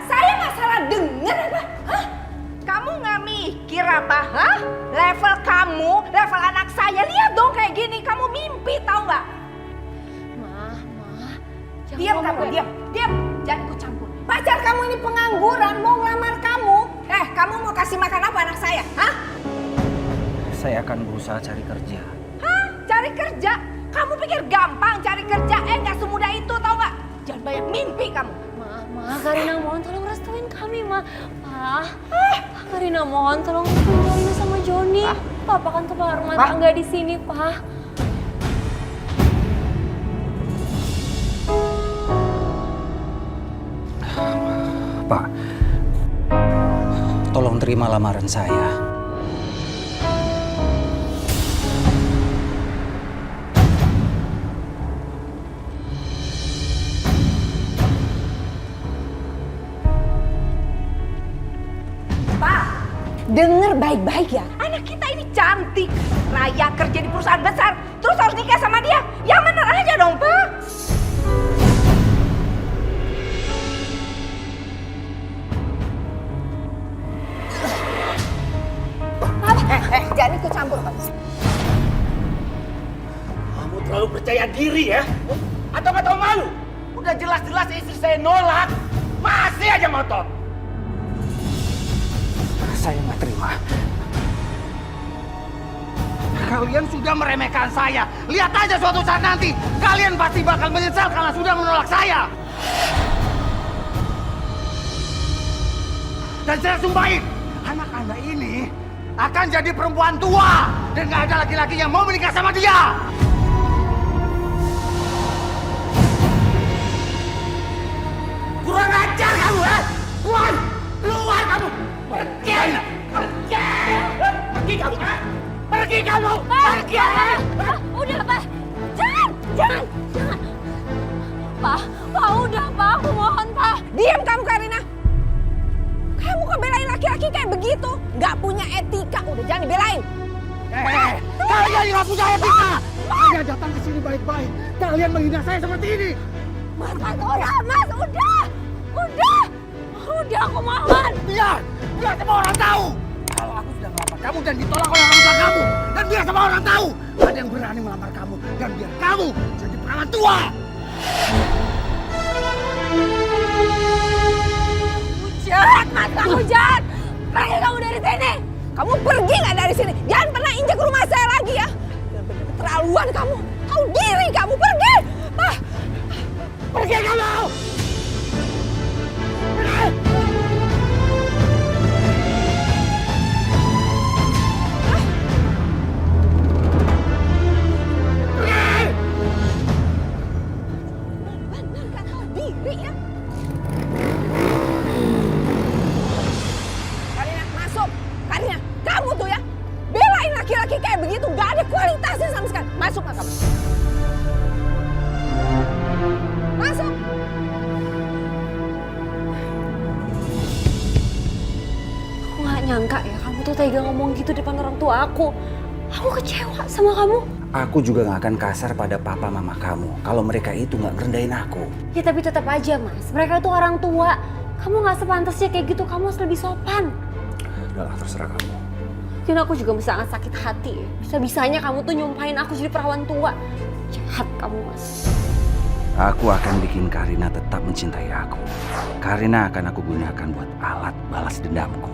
Saya nggak salah dengar apa? Hah? Kamu nggak mikir apa? Hah? Level kamu, level anak saya, lihat dong kayak gini. Kamu mimpi tahu nggak? Diam kamu, diam. Jangan ikut campur. Pacar kamu ini pengangguran, mau ngelamar kamu. Kamu mau kasih makan apa anak saya? Hah? Saya akan berusaha cari kerja. Hah? Cari kerja? Kamu pikir gampang cari kerja? Nggak semudah itu tau nggak? Jangan banyak mimpi kamu. Ma, Karina mohon tolong restuin kami, Ma. Pa, Karina mohon tolong restuin Karina sama Joni. Papa kan kepala rumah tangga di sini, Pa. Pak, tolong terima lamaran saya. Dengar baik-baik ya, anak kita ini cantik, layak kerja di perusahaan besar, terus harus nikah sama dia. Yang bener aja dong, Pak. Jangan ikut campur, Pak. Kamu terlalu percaya diri ya? Atau nggak tahu malu? Udah jelas-jelas istri saya nolak, masih aja ngotot. Saya nggak terima. Kalian sudah meremehkan saya. Lihat aja suatu saat nanti, kalian pasti bakal menyesal karena sudah menolak saya. Dan saya sumpahin, anak Anda ini akan jadi perempuan tua dan nggak ada laki-laki yang mau menikah sama dia. Kurang ajar kamu, ya? Keluar kamu! Pergi! Pergi kamu! Pergi kamu! Pergi! Udah, Pa. Jangan. Pa, udah, Pa. Aku mohon, Pa. Diam kamu, Karina. Kamu kok belain laki-laki kayak begitu? Nggak punya etika, udah jangan dibelain. Kalian nggak punya etika! Saya datang ke sini baik-baik. Kalian menghina saya seperti ini. Mas, udah, aku mohon. Biar semua orang tahu. Kalau aku sudah melamar kamu dan ditolak oleh orang tua kamu. Dan biar semua orang tahu. Ada yang berani melamar kamu. Dan biar kamu jadi perawan tua. Jahat, Mas, kamu jahat. Pergi kamu dari sini. Kamu pergi nggak dari sini? Jangan pernah injak rumah saya lagi ya. Benar-benar keterlaluan kamu. Tahu diri kamu, pergi. Pergi kamu! Benar kan tahu diri ya. Karina, masuk. Karina, kamu tuh ya belain laki-laki kayak begitu, nggak ada kualitasnya sama sekali. Masuk nggak kamu? Masuk. Aku nggak nyangka ya kamu tuh tega ngomong gitu depan orang tua aku. Aku kecewa sama kamu. Aku juga nggak akan kasar pada papa mama kamu kalau mereka itu nggak ngerendahin aku. Ya tapi tetap aja, Mas. Mereka tuh orang tua. Kamu nggak sepantasnya kayak gitu. Kamu harus lebih sopan. Udahlah, terserah kamu. Dan aku juga sangat sakit hati. Bisa-bisanya kamu tuh nyumpahin aku jadi perawan tua. Jahat kamu, Mas. Aku akan bikin Karina tetap mencintai aku. Karina akan aku gunakan buat alat balas dendamku.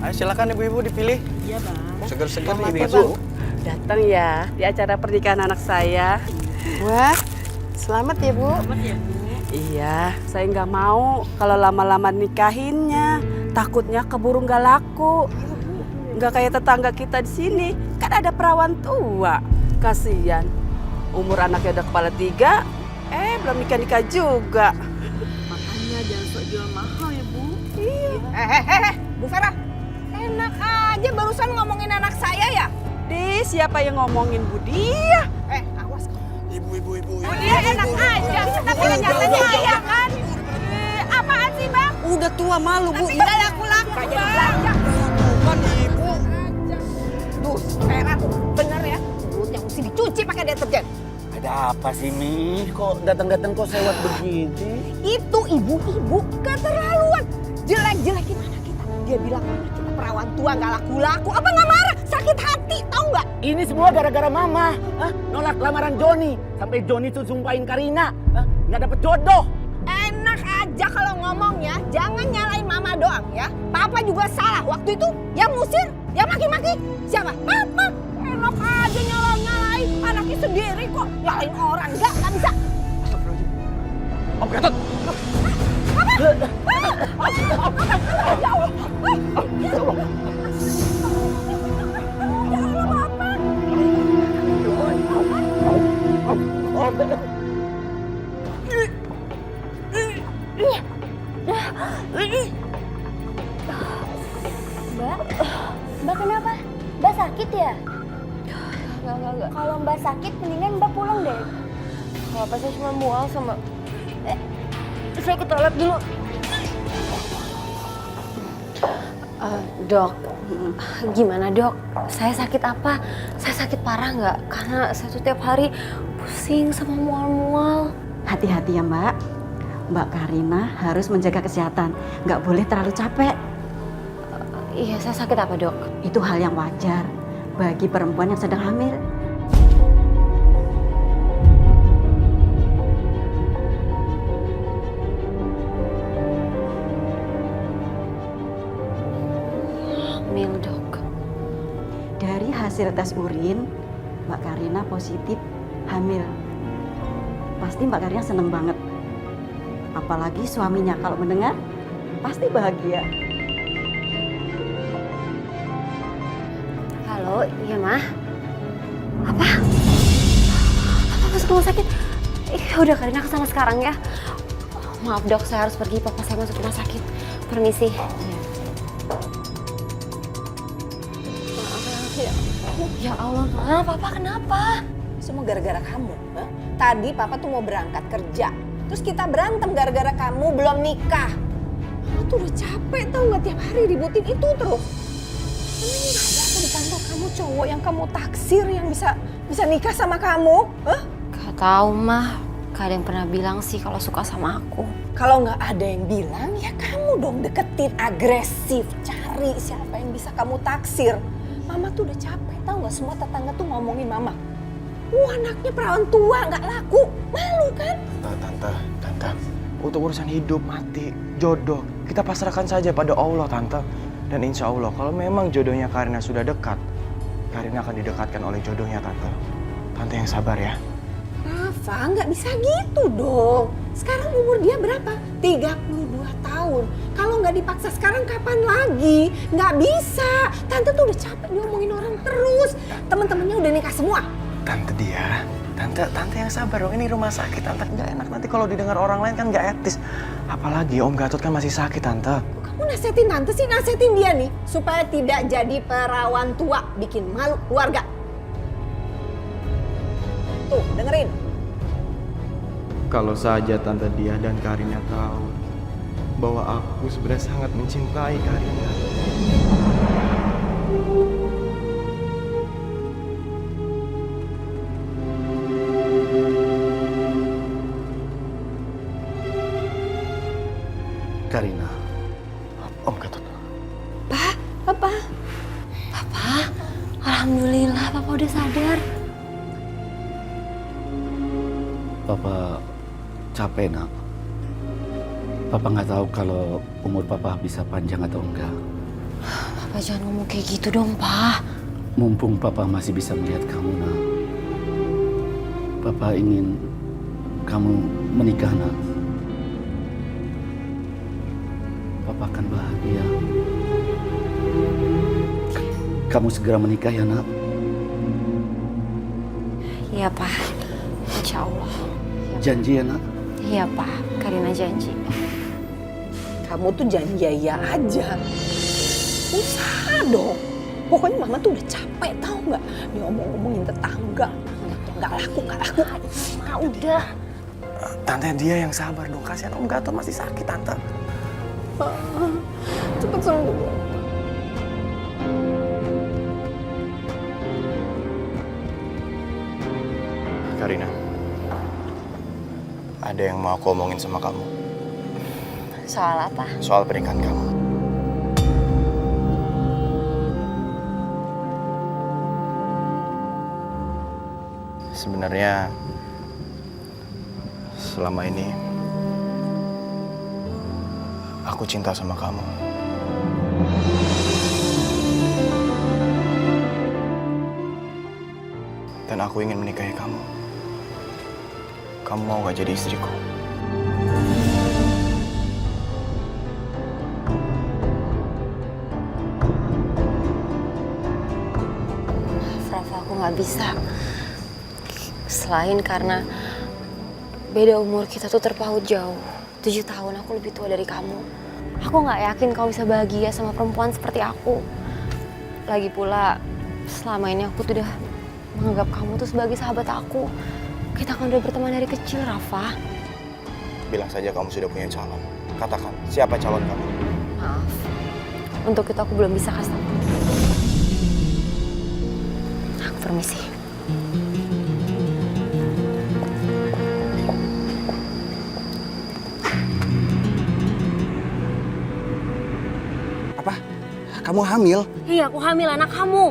Ayo silakan ibu-ibu dipilih. Iya, Bang. Seger-seger nih Bang. ibu. Datang ya di acara pernikahan anak saya. Wah, selamat ya, Bu. Selamat ya, Bu. Iya, saya nggak mau kalau lama-lama nikahinnya. Takutnya keburu nggak laku. Nggak kayak tetangga kita di sini. Kan ada perawan tua. Kasian. Umur anaknya udah kepala 3, belum nikah-nikah juga. Makanya jangan sok jual mahal ya, Bu. Iya. Bu Farah, enak aja barusan ngomongin anak saya ya. Siapa yang ngomongin Bu Dia? Awas kamu. Ibu. Bu Dia enak aja, tapi kenyataannya saya kan. Apaan sih, Bang? Udah tua malu, Bu. Tapi nggak laku-laku, Bang. Bukan ibu. Duh, Vera tuh bener ya. Mulutnya mesti dicuci pakai deterjen. Ada apa sih, Mi? Kok datang-datang kok sewot begitu? Itu ibu-ibu keterlaluan. Jelek-jelekin anak kita. Dia bilang anak kita perawan tua nggak laku-laku. Apa nggak marah? Sakit hati tahu nggak? Ini semua gara-gara Mama. Nolak lamaran Joni. Sampai Joni tuh sumpahin Karina. Nggak dapet jodoh. Enak aja kalau ngomong ya. Jangan nyalain mama doang ya. Papa juga salah. Waktu itu yang musir, yang maki-maki. Siapa? Papa. Enak aja nyalain anaknya sendiri kok. Nyalain orang. Nggak bisa. Om Gatot! Ya Allah. Ya Allah. Mbak kenapa? Mbak sakit ya? Enggak. Kalau Mbak sakit, mendingan Mbak pulang deh. Kalau apa saya cuma mual sama... saya ke toilet dulu. Dok, gimana dok? Saya sakit apa? Saya sakit parah nggak? Karena saya tuh tiap hari pusing sama mual-mual. Hati-hati ya Mbak. Mbak Karina harus menjaga kesehatan. Nggak boleh terlalu capek. Iya, saya sakit apa dok? Itu hal yang wajar bagi perempuan yang sedang hamil. Hamil dok. Dari hasil tes urin, Mbak Karina positif hamil. Pasti Mbak Karina seneng banget. Apalagi suaminya kalau mendengar, pasti bahagia. Halo, iya mah? Apa? Papa masuk rumah sakit? Udah Karina kesana sekarang ya. Maaf dok, saya harus pergi. Papa saya masuk rumah sakit. Permisi. Ya Allah, Ma, Papa kenapa? Semua gara-gara kamu. Tadi Papa tuh mau berangkat kerja. Terus kita berantem gara-gara kamu belum nikah. Mama tuh udah capek tau nggak tiap hari ributin itu terus. Emang nggak ada apa di kantor kamu cowok yang kamu taksir yang bisa nikah sama kamu? Gak tahu mah. Gak ada yang pernah bilang sih kalau suka sama aku. Kalau nggak ada yang bilang ya kamu dong deketin agresif. Cari siapa yang bisa kamu taksir. Mama tuh udah capek tau nggak semua tetangga tuh ngomongin Mama. Anaknya perawan tua nggak laku. Malu kan? Tante. Untuk urusan hidup, mati, jodoh, kita pasrahkan saja pada Allah, Tante. Dan insya Allah, kalau memang jodohnya Karina sudah dekat, Karina akan didekatkan oleh jodohnya, Tante. Tante yang sabar ya. Rafa, nggak bisa gitu dong. Sekarang umur dia berapa? 32 tahun. Kalau nggak dipaksa sekarang kapan lagi? Nggak bisa. Tante tuh udah capek diomongin orang terus. Teman-temannya udah nikah semua. Tante dia, tante yang sabar dong. Ini rumah sakit, Tante nggak enak nanti kalau didengar orang lain kan nggak etis. Apalagi Om Gatot kan masih sakit, Tante. Kamu nasihatin Tante sih, nasihatin dia nih supaya tidak jadi perawan tua, bikin malu keluarga. Tuh, dengerin. Kalau saja Tante dia dan Karina tahu bahwa aku sebenarnya sangat mencintai Karina. Karina, Om Gatot. Papa, alhamdulillah Papa udah sadar. Papa capek, Nak. Papa nggak tahu kalau umur Papa bisa panjang atau enggak. Papa jangan ngomong kayak gitu dong, Pa. Mumpung Papa masih bisa melihat kamu, Nak. Papa ingin kamu menikah, Nak. Papa akan bahagia. Kamu segera menikah ya, Nak. Iya, Pa. Insya Allah. Janji ya, Nak. Iya, Pa. Karina janji. Kamu tuh jangan iya aja. Usaha dong. Pokoknya Mama tuh udah capek tau nggak? Nih ngomongin tetangga. Nggak laku. Ma, udah. Tante dia yang sabar dong. Kasihan Om Gatot masih sakit, Tante. Cepet sembuh. Karina, Ada yang mau aku omongin sama kamu. Soal apa? Soal pernikahan kamu. Sebenarnya selama ini aku cinta sama kamu. Dan aku ingin menikahi kamu. Kamu mau gak jadi istriku? Rafa, aku nggak bisa. Selain karena beda umur kita tuh terpaut jauh. 7 tahun aku lebih tua dari kamu. Aku nggak yakin kau bisa bahagia sama perempuan seperti aku. Lagi pula, selama ini aku tuh udah menganggap kamu tuh sebagai sahabat aku. Kita kan udah berteman dari kecil, Rafa. Bilang saja kamu sudah punya calon. Katakan, siapa calon kamu? Maaf, untuk itu aku belum bisa kasih tahu. Aku permisi. Apa? Kamu hamil? Iya, aku hamil anak kamu.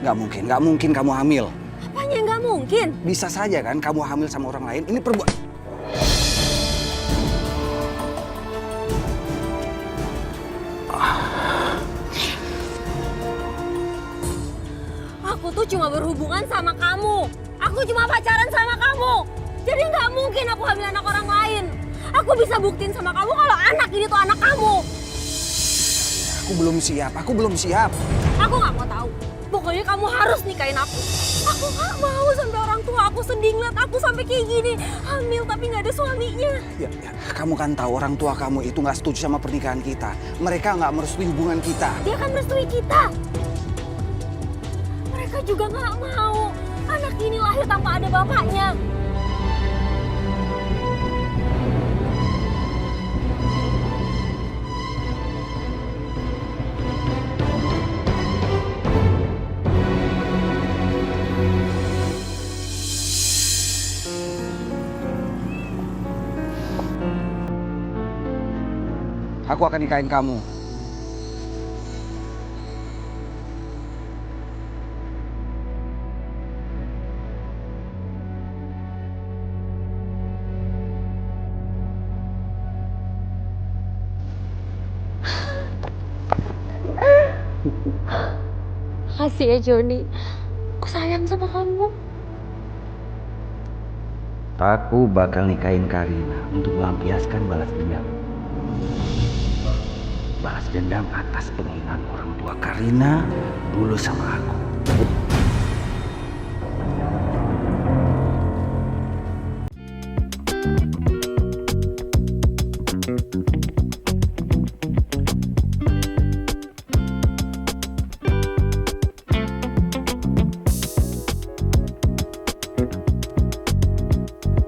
Nggak mungkin kamu hamil. Apanya nggak mungkin? Bisa saja kan kamu hamil sama orang lain. Ini perbuatan. Aku tuh cuma berhubungan sama kamu. Aku cuma pacaran sama kamu. Jadi nggak mungkin aku hamil anak orang lain. Aku bisa buktiin sama kamu kalau anak ini tuh anak kamu. Aku belum siap. Aku nggak mau tahu. Pokoknya kamu harus nikahin aku. Aku nggak mau sampai orang tua aku sedih ngeliat aku sampai kayak gini. Hamil tapi nggak ada suaminya. Ya, kamu kan tahu orang tua kamu itu nggak setuju sama pernikahan kita. Mereka nggak merestui hubungan kita. Dia kan merestui kita. Mereka juga nggak mau anak ini lahir tanpa ada bapaknya. Aku akan nikahin kamu. Makasih ya Joni. Aku sayang sama kamu. Aku bakal nikahin Karina untuk melampiaskan balas dendam. Balas dendam atas penghinaan orang tua Karina dulu sama aku.